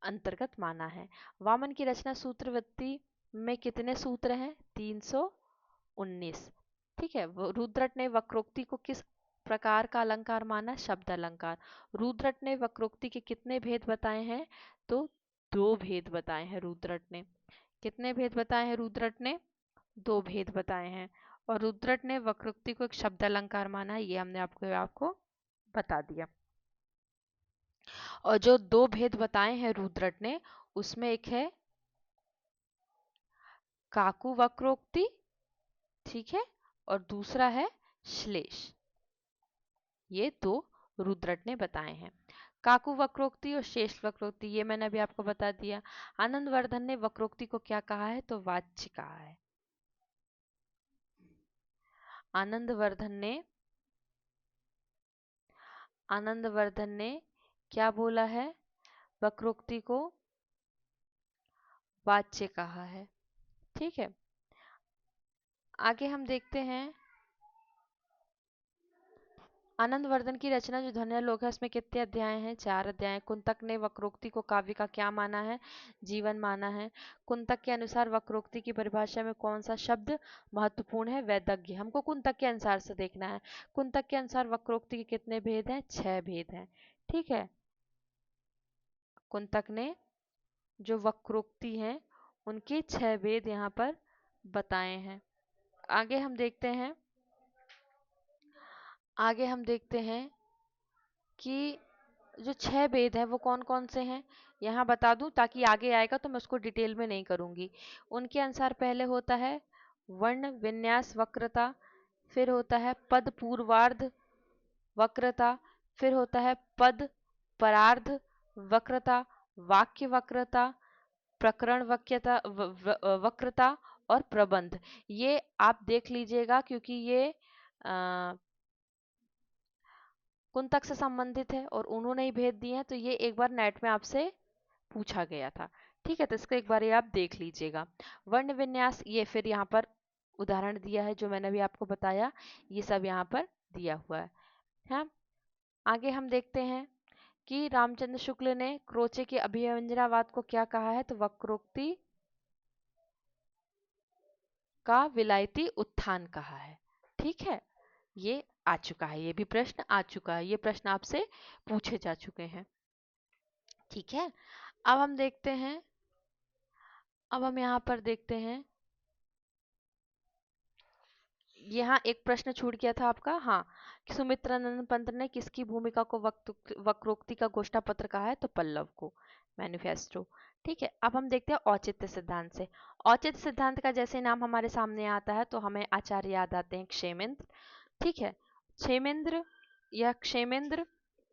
अंतर्गत माना है। वामन की रचना सूत्रवृत्ति में कितने सूत्र हैं? 319। ठीक है। रुद्रट ने वक्रोक्ति को किस प्रकार का अलंकार माना? शब्द अलंकार। रुद्रट ने वक्रोक्ति के कितने भेद बताए हैं? तो 2 भेद बताए हैं रुद्रट ने। कितने भेद बताए हैं रुद्रट ने? 2 भेद बताए हैं। और रुद्रट ने वक्रोक्ति को एक शब्द अलंकार माना है, ये हमने आपको बता दिया। और जो 2 भेद बताए हैं रुद्रट ने, उसमें एक है काकु वक्रोक्ति, ठीक है, और दूसरा है श्लेष। ये 2 रुद्रट ने बताए हैं। काकु वक्रोक्ति और शेष वक्रोक्ति ये मैंने अभी आपको बता दिया। आनंदवर्धन ने वक्रोक्ति को क्या कहा है? तो वाच्य कहा है। आनंदवर्धन ने क्या बोला है? वक्रोक्ति को वाच्य कहा है। ठीक है। आगे हम देखते हैं आनंदवर्धन की रचना जो ध्वन्यालोक है उसमें कितने अध्याय हैं? 4 अध्याय। कुंतक ने वक्रोक्ति को काव्य का क्या माना है? जीवन माना है। कुंतक के अनुसार वक्रोक्ति की परिभाषा में कौन सा शब्द महत्वपूर्ण है? वैदग्ध्य। हमको कुंतक के अनुसार से देखना है। कुंतक के अनुसार वक्रोक्ति के कितने भेद हैं? 6 भेद हैं। ठीक है। कुंतक ने जो वक्रोक्ति है उनके 6 भेद यहाँ पर बताए हैं। आगे हम देखते हैं कि जो 6 भेद हैं वो कौन कौन से हैं, यहाँ बता दूं ताकि आगे आएगा तो मैं उसको डिटेल में नहीं करूंगी। उनके अनुसार पहले होता है वर्ण विन्यास वक्रता, फिर होता है पद पूर्वार्ध वक्रता, फिर होता है पद परार्ध वक्रता, वाक्य वक्रता, प्रकरण वक्रता और प्रबंध। ये आप देख लीजिएगा क्योंकि ये कुंतक से संबंधित है और उन्होंने ही भेद दिए हैं, तो ये एक बार नेट में आपसे पूछा गया था। ठीक है। तो इसको एक बार ये आप देख लीजिएगा। वर्ण विन्यास ये फिर यहाँ पर उदाहरण दिया है जो मैंने भी आपको बताया, ये सब यहाँ पर दिया हुआ है। हाँ। आगे हम देखते हैं कि रामचंद्र शुक्ल ने क्रोचे के अभिव्यंजनावाद को क्या कहा है? तो वक्रोक्ति का विलायती उत्थान कहा है। ठीक है। ये आ चुका है, ये भी प्रश्न आ चुका है, ये प्रश्न आपसे पूछे जा चुके हैं। ठीक है। अब हम यहाँ पर देखते हैं, यहाँ एक प्रश्न छूट गया था आपका। हाँ, कि सुमित्रानंद पंत ने किसकी भूमिका को वक्रोक्ति का घोषणा पत्र कहा है? तो पल्लव को, मैनिफेस्टो। ठीक है। अब हम देखते हैं औचित्य सिद्धांत से। औचित्य सिद्धांत का जैसे नाम हमारे सामने आता है तो हमें आचार्य याद आते हैं क्षेमेंद्र। ठीक है। क्षेमेंद्र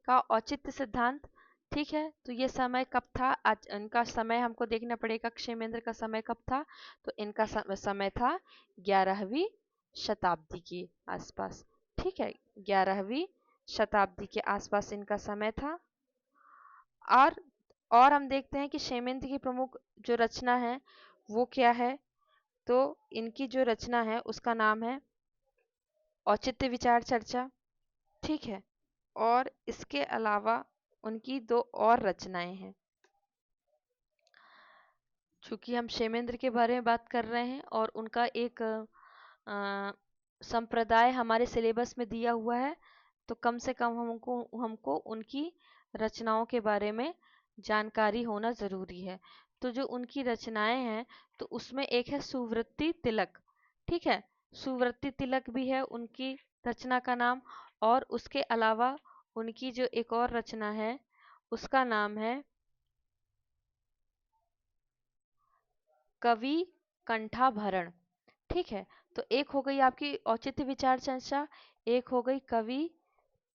का औचित्य सिद्धांत। ठीक है। तो ये समय कब था? इनका समय हमको देखना पड़ेगा। क्षेमेंद्र का समय कब था? तो इनका समय था 11वीं शताब्दी के आसपास। ठीक है। 11वीं शताब्दी के आसपास इनका समय था। और हम देखते हैं कि क्षेमेंद्र की प्रमुख जो रचना है वो क्या है? तो इनकी जो रचना है उसका नाम है औचित्य विचार चर्चा। ठीक है। और इसके अलावा उनकी 2 और रचनाएं हैं। चूंकि हम क्षेमेंद्र के बारे में बात कर रहे हैं और उनका एक संप्रदाय हमारे सिलेबस में दिया हुआ है, तो कम से कम हमको हमको उनकी रचनाओं के बारे में जानकारी होना ज़रूरी है। तो जो उनकी रचनाएं हैं, तो उसमें एक है सुवृत्ति तिलक। ठीक है, सुवृत्ति तिलक भी है उनकी रचना का नाम। और उसके अलावा उनकी जो एक और रचना है उसका नाम है कवि कंठाभरण। ठीक है, तो एक हो गई आपकी औचित्य विचार चर्चा, एक हो गई कवि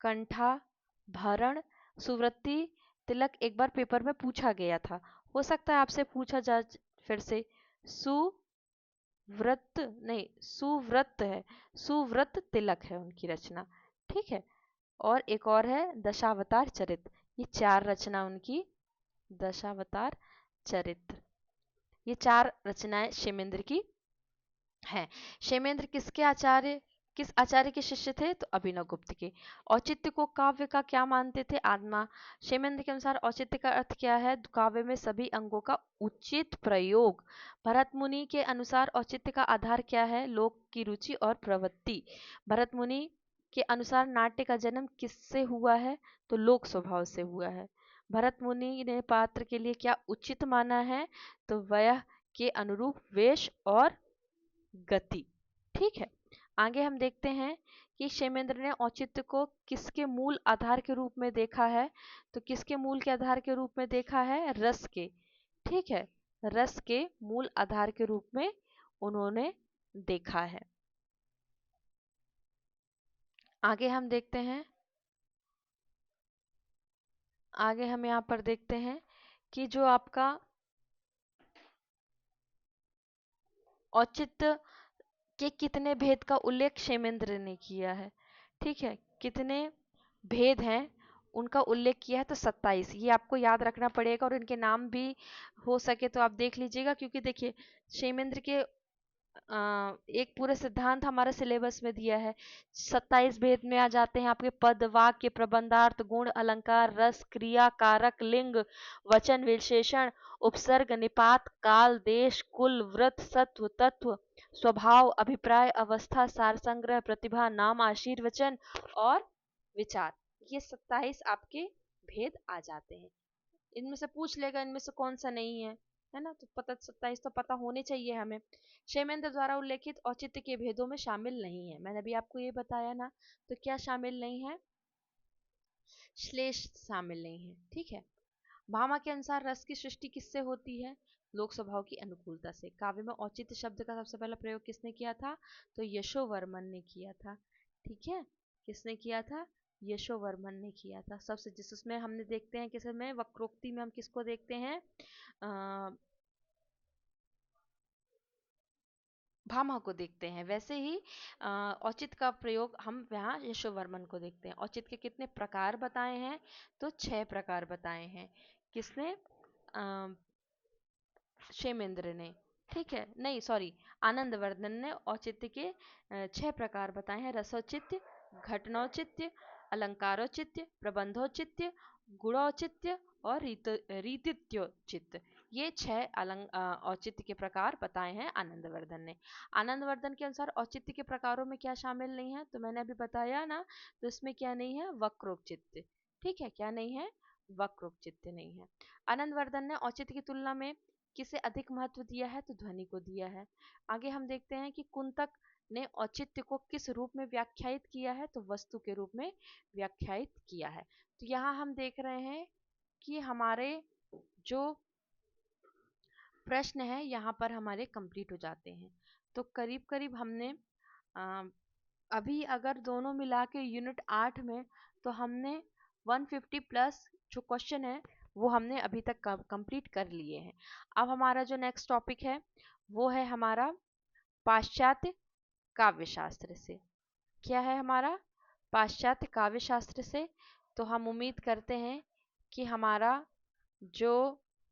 कंठाभरण। सुवृत्ति तिलक एक बार पेपर में पूछा गया था, हो सकता है आपसे पूछा जाए फिर से। सुवृत्त नहीं, सुव्रत है, सुव्रत तिलक है उनकी रचना। ठीक है, और एक और है दशावतार चरित्र। ये चार रचना उनकी, दशावतार चरित्र, ये चार रचनाएं क्षेमेंद्र की हैं। क्षेमेंद्र किस आचार्य के शिष्य थे? तो अभिनव गुप्त के। औचित्य को काव्य का क्या मानते थे? आत्मा। क्षेमेंद्र के अनुसार औचित्य का अर्थ क्या है? काव्य में सभी अंगों का उचित प्रयोग। भरत मुनि के अनुसार औचित्य का आधार क्या है? लोक की रुचि और प्रवृत्ति। भरत मुनि के अनुसार नाट्य का जन्म किससे हुआ है? तो लोक स्वभाव से हुआ है। भरत मुनि ने पात्र के लिए क्या उचित माना है? तो वह के अनुरूप वेश और गति। ठीक है, आगे हम देखते हैं कि क्षेमेंद्र ने औचित्य को किसके मूल आधार के रूप में देखा है? तो किसके मूल के आधार के रूप में देखा है? रस के। ठीक है, रस के मूल आधार के रूप में उन्होंने देखा है। आगे हम देखते हैं, आगे हम यहाँ पर देखते हैं कि जो आपका औचित्य के कितने भेद का उल्लेख क्षेमेंद्र ने किया है। ठीक है, कितने भेद हैं उनका उल्लेख किया है? तो 27। ये आपको याद रखना पड़ेगा और इनके नाम भी हो सके तो आप देख लीजिएगा, क्योंकि देखिए क्षेमेंद्र के एक पूरे सिद्धांत हमारे सिलेबस में दिया है। 27 भेद में आ जाते हैं आपके पद, वाक्य, प्रबंधार्थ, गुण, अलंकार, रस, क्रिया, कारक, लिंग, वचन, विशेषण, उपसर्ग, निपात, काल, देश, कुल, व्रत, सत्व, तत्व, स्वभाव, अभिप्राय, अवस्था, सार संग्रह, प्रतिभा, नाम, आशीर्वचन और विचार। ये 27 आपके भेद आ जाते हैं। इनमें से पूछ लेगा इनमें से कौन सा नहीं है ना? तो पता 27 तो पता होने चाहिए हमें। क्षेमेंद्र द्वारा उल्लेखित औचित्य के भेदों में शामिल नहीं है, मैंने अभी आपको ये बताया ना। तो क्या शामिल नहीं है? श्लेष शामिल नहीं है। ठीक है, भामा के अनुसार रस की सृष्टि किससे होती है? लोक स्वभाव की अनुकूलता से। काव्य में औचित्य शब्द का सबसे पहला प्रयोग किसने किया था? तो यशोवर्मन ने किया था। ठीक है, किसने किया था? यशोवर्मन ने किया था। सबसे जिसमें हमने देखते हैं किसमें, वक्रोक्ति में हम किसको देखते हैं? भामा को देखते हैं। वैसे ही औचित्य का प्रयोग हम यहाँ यशोवर्मन को देखते हैं। औचित्य के कितने प्रकार बताए हैं? तो 6 प्रकार बताए हैं। किसने? क्षेमेंद्र ने। ठीक है, नहीं सॉरी, आनंदवर्धन ने औचित्य के 6 प्रकार बताए हैं। रसौचित्य, घटनौचित्य, अलंकारोचित्य, प्रबंधौचित्य, गुणौचित्य और रीतित्योचित्य। ये 6 औचित्य के प्रकार बताए हैं आनंदवर्धन ने। आनंदवर्धन के अनुसार औचित्य के प्रकारों में क्या शामिल नहीं है? तो मैंने अभी बताया ना, तो इसमें क्या नहीं है? वक्रोचित्य। ठीक है, क्या नहीं है? वक्रोचित्य नहीं है। आनंदवर्धन ने औचित्य की तुलना में किसे अधिक महत्व दिया है? तो ध्वनि को दिया है। आगे हम देखते हैं कि कुंतक ने औचित्य को किस रूप में व्याख्यायित किया है? तो वस्तु के रूप में व्याख्यायित किया है। तो यहाँ हम देख रहे हैं कि हमारे जो प्रश्न है यहाँ पर हमारे कंप्लीट हो जाते हैं। तो करीब करीब हमने अ, अभी अगर दोनों मिला के यूनिट 8 में, तो हमने 150 प्लस जो क्वेश्चन है वो हमने अभी तक कंप्लीट कर लिए हैं। अब हमारा जो नेक्स्ट टॉपिक है वो है हमारा पाश्चात्य काव्य शास्त्र से। क्या है हमारा? पाश्चात्य काव्य शास्त्र से। तो हम उम्मीद करते हैं कि हमारा जो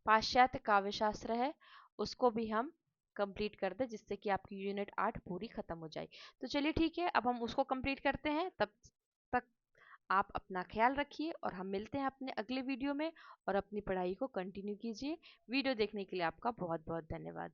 पाश्चात्य काव्य शास्त्र है उसको भी हम कंप्लीट कर दें, जिससे कि आपकी यूनिट 8 पूरी खत्म हो जाए। तो चलिए ठीक है, अब हम उसको कंप्लीट करते हैं। तब तक आप अपना ख्याल रखिए और हम मिलते हैं अपने अगले वीडियो में। और अपनी पढ़ाई को कंटिन्यू कीजिए। वीडियो देखने के लिए आपका बहुत बहुत धन्यवाद।